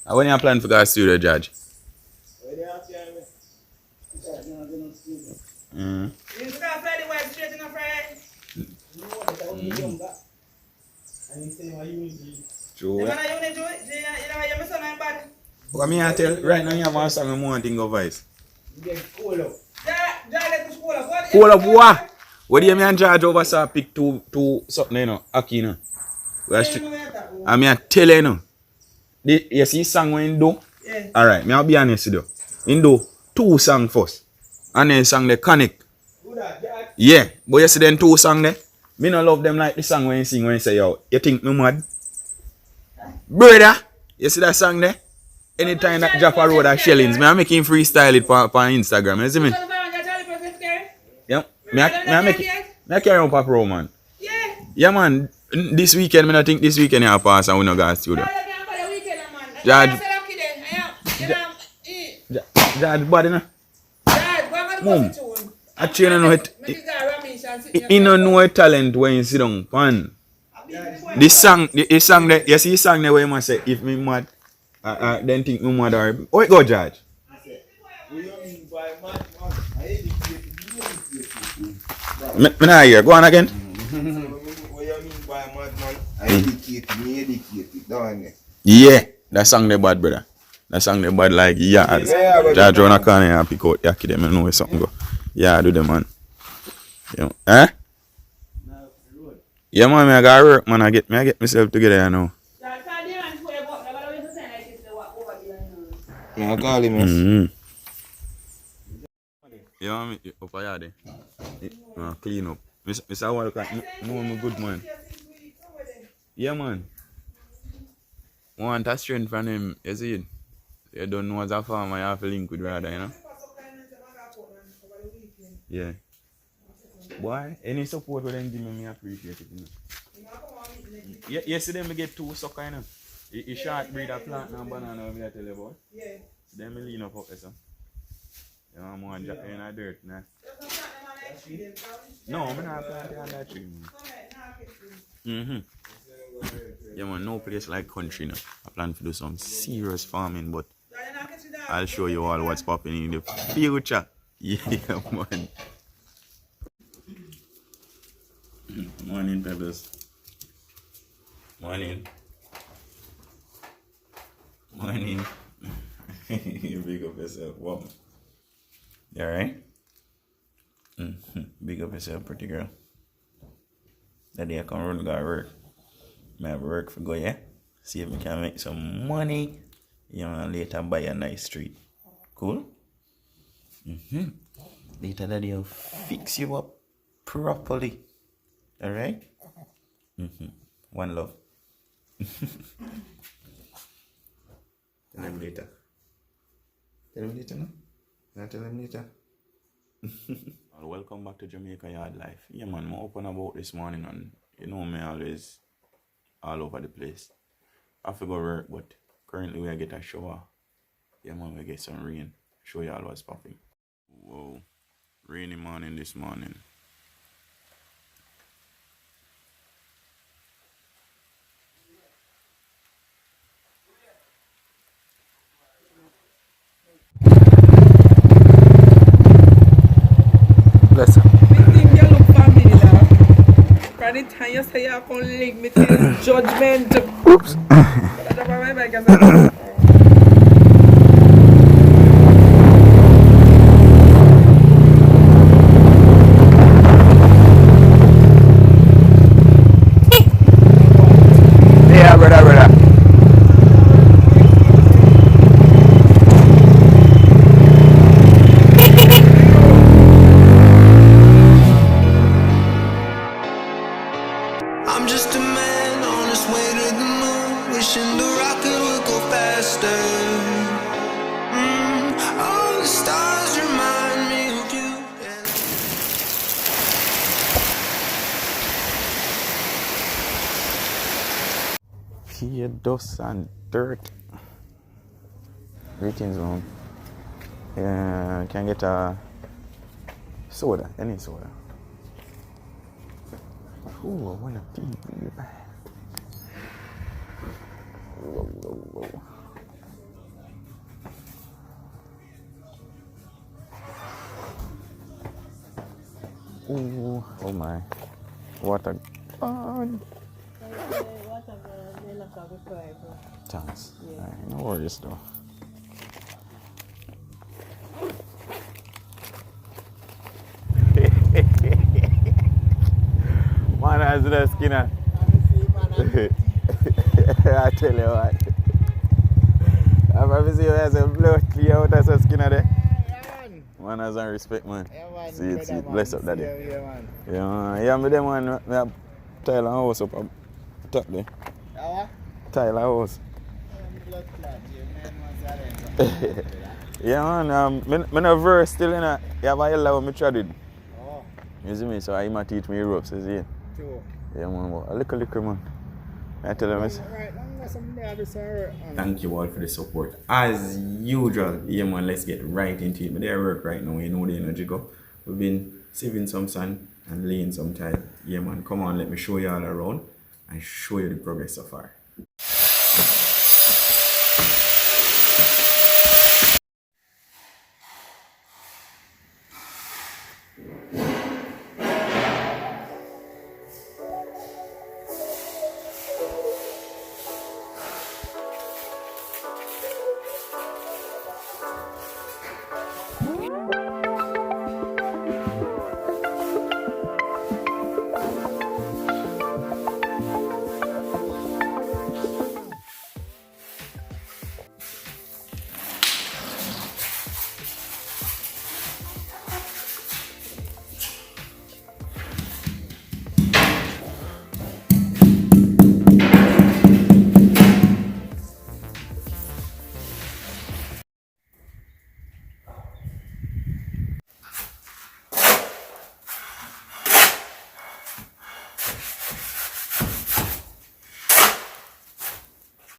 When you plan for go to studio, Judge? Mm. True. What me I tell right now you have one song more thing of voice. Cool up what? What do you mean George over saw pick two something you know, Aki you know. I mean I tell you know. You see song when do? Yeah. Alright, me I'll be honest with you. In do 2 songs first. And then song they connect. Yeah, but you see them 2 songs there? Me no love them like the song when you sing when you say yo, you think me mad? Brother, you see that song there? Anytime that Jaffa Road or Shellings, me I make him freestyle it on Instagram, you see me? Yeah, me I carry on Pop Row, man. Yeah. Yeah, man. This weekend, I think this weekend I pass and we no go to studio. Judge, body no. Mom, I train know it. He no know a talent when you sit down, man. This song that you see, the song that where you must say, if me mad, then think me mad or. Oh, it go, Judge. Me not hear. Go on again. What you mean by madman? Educate, don't you? Yeah, that song they bad, brother. That song they bad like yeah. Judge on a corner and pick out yaki them. I know where something go. Yeah, do them man. You know, eh? Yeah, man, I gotta work, man. I get myself together, you know. Yeah, call him. Yeah, me up here there. Clean up. Mr. Walker, no, I'm a good man. Yeah, man. Want a strength from him, you see it? You don't know as a farmer, you have to link with rather, you know? Yeah. Boy, any support with them give me, I appreciate it, you know? Yesterday, I get 2 sucker, you know? You short breed of plant and banana, I tell you about? Yeah. Then I lean up there, so. You know, I'm going to drop in the dirt, nah. No, I'm not planting on that tree. Yeah, man, no place like country now. I plan to do some serious farming, but I'll show you all what's popping in the future. Yeah, man. Morning, Pebbles. Morning. Morning. You big up yourself. Wow. You alright? Big up yourself, pretty girl. That day I come run got work. I have work for go, yeah? See if we can make some money. You know, later buy a nice street. Cool? Later that day I'll fix you up properly. Alright? One love. Tell him later. Tell him later, no? Can I tell him later? Welcome back to Jamaica Yard Life. Yeah, man, I'm open about this morning and you know me always all over the place. I have to go work, but currently we get a shower. Yeah, man, we get some rain. Show you all what's popping. Whoa, rainy morning this morning. Bless her. Anytime you say you can link me to judgment. Oops. Yeah, brother. I'm just a man on his way to the moon, wishing the rocket would go faster. All the stars remind me of you. Here, dust and dirt. Greetings, man. Can get a soda, any soda. Ooh, I want a pee. Ooh, oh my. What a fun. Thanks. Alright, no worries though. Man has the skinner. I tell you what. I've ever seen you as a blood clear out as a skinner there. Man has no respect, man. See it, bless up daddy. Yeah, me them man, me have Tyler house up top there. Tyler house. Yeah man, me no verse still in a, you have a yellow when me tried. Oh. You see me, so I might teach me ropes, you see. True. Yeah man, a little man. I tell them thank you all for the support. As usual, yeah man, let's get right into it. But they work right now, you know the energy go. We've been saving some sun and laying some tile. Yeah man, come on, let me show you all around and show you the progress so far.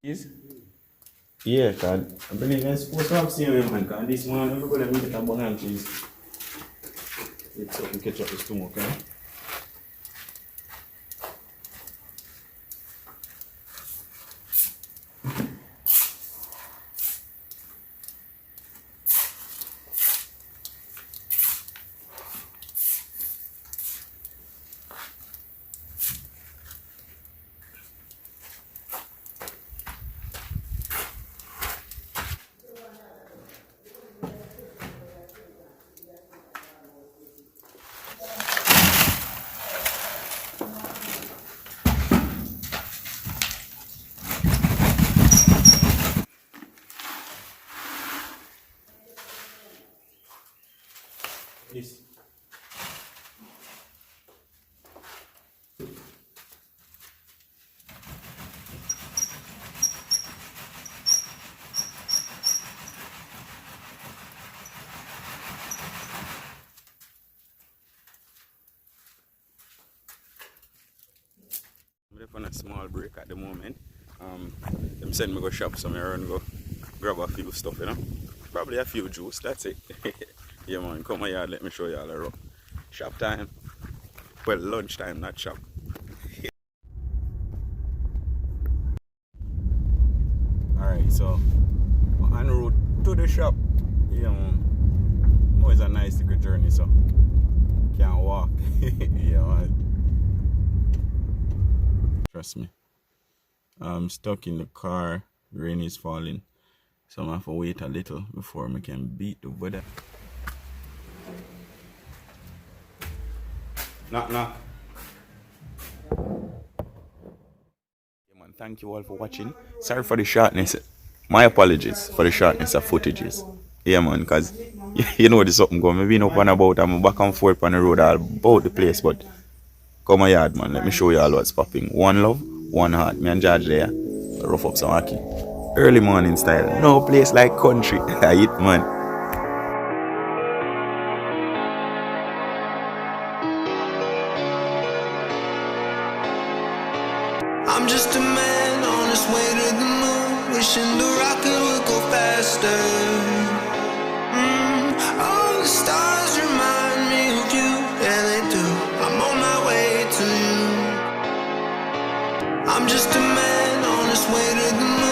Is? Yeah, cause I believe I'm supposed to have seen him, man. Cause this morning everybody meet at a bun and cheese. It's something catch up with stomach, eh? Yes. I'm on a small break at the moment. Them send me go shop somewhere and go grab a few stuff, you know. Probably a few juice, that's it. Yeah man, come here, let me show you all around. Shop time. Well, lunch time, not shop. Alright, so we're en route to the shop. Yeah man. Always a nice little journey, so can't walk. Yeah man. Trust me. I'm stuck in the car, rain is falling. So I'm gonna have to wait a little before I can beat the weather. Knock knock. Yeah man, thank you all for watching. Sorry for the shortness. My apologies for the shortness of footages. Yeah man, cause you know there's something going. Maybe up and about, I'm back and forth on the road all about the place, but come on yard man, let me show you all what's popping. One love, one heart. Me and George there. Rough up some hockey. Early morning style. No place like country. I eat man. I'm just a man on his way to the moon, wishing the rocket would go faster. All the stars remind me of you, yeah they do. I'm on my way to you. I'm just a man on his way to the moon.